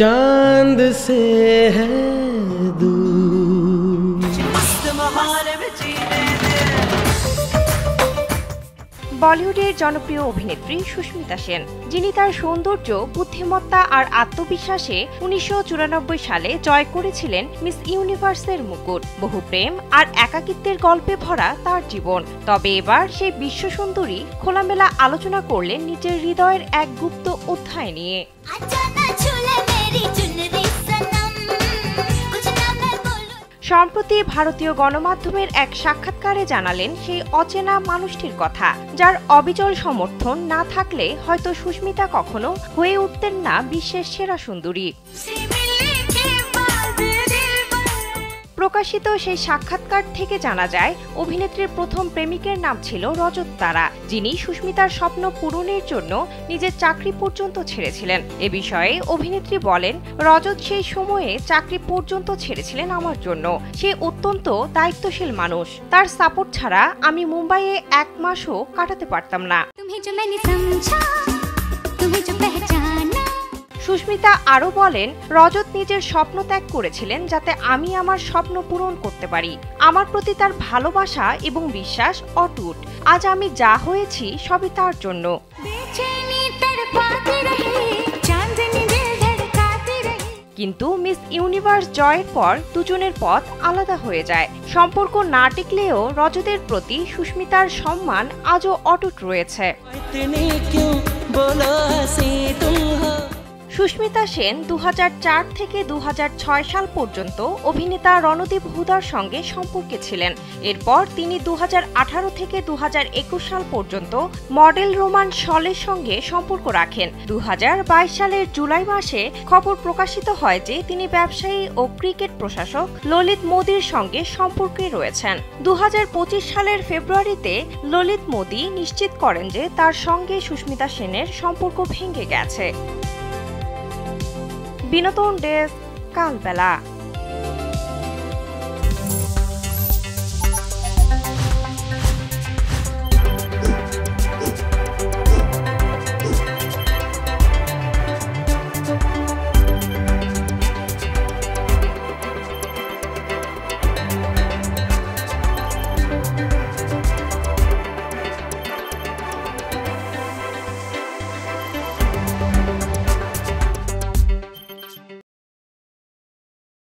चांद से है दूर। বলিউডের জনপ্রিয় অভিনেত্রী সুস্মিতা সেন, যিনি তার সৌন্দর্য, বুদ্ধিমত্তা আর আত্মবিশ্বাসে ১৯৯৪ সালে জয় করেছিলেন মিস ইউনিভার্সের মুকুট। বহু প্রেম আর একাকিত্বের গল্পে ভরা তার জীবন। তবে এবার সেই বিশ্বসুন্দরী খোলামেলা আলোচনা করলেন নিজের হৃদয়ের এক গুপ্ত অধ্যায় নিয়ে। সম্প্রতি ভারতীয় গণমাধ্যমের এক সাক্ষাৎকারে জানালেন সেই অচেনা মানুষটির কথা, যার অবিচল সমর্থন না থাকলে হয়তো সুস্মিতা কখনো হয়ে উঠতেন না বিশ্বের সেরা সুন্দরী। প্রকাশিত সেই সাক্ষাৎকার থেকে জানা যায়, অভিনেত্রীর প্রথম প্রেমিকের নাম ছিল রজত তারা, যিনি সুস্মিতার স্বপ্ন পূরণের জন্য নিজের চাকরি পর্যন্ত ছেড়েছিলেন। এ বিষয়ে অভিনেত্রী বলেন, রজত সেই সময়ে চাকরি পর্যন্ত ছেড়েছিলেন আমার জন্য। সে অত্যন্ত দায়িত্বশীল মানুষ। তার সাপোর্ট ছাড়া আমি মুম্বাইয়ে ১ মাসও কাটাতে পারতাম না। সুস্মিতা আরও বলেন, রজত নিজের স্বপ্ন ত্যাগ করেছিলেন যাতে আমি আমার স্বপ্ন পূরণ করতে পারি। আমার প্রতি তার ভালোবাসা এবং বিশ্বাস অটুট। আজ আমি যা হয়েছি সবই তার জন্য। কিন্তু মিস ইউনিভার্স জয়ের পর দুজনের পথ আলাদা হয়ে যায়। সম্পর্ক না টিকলেও রজতের প্রতি সুস্মিতার সম্মান আজও অটুট রয়েছে। সুস্মিতা সেন ২০০৪ থেকে ২০০৬ সাল পর্যন্ত অভিনেতা রণদীপ হুদার সঙ্গে সম্পর্কে ছিলেন। এরপর তিনি ২০১৮ থেকে ২০২১ সাল পর্যন্ত মডেল রোমান শলের সঙ্গে সম্পর্ক রাখেন। ২০২২ সালের জুলাই মাসে খবর প্রকাশিত হয় যে তিনি ব্যবসায়ী ও ক্রিকেট প্রশাসক ললিত মোদির সঙ্গে সম্পর্কে রয়েছেন। ২০২৫ সালের ফেব্রুয়ারিতে ললিত মোদি নিশ্চিত করেন যে তার সঙ্গে সুস্মিতা সেনের সম্পর্ক ভেঙে গেছে। বিনোদন ডেস্ক, কালবেলা।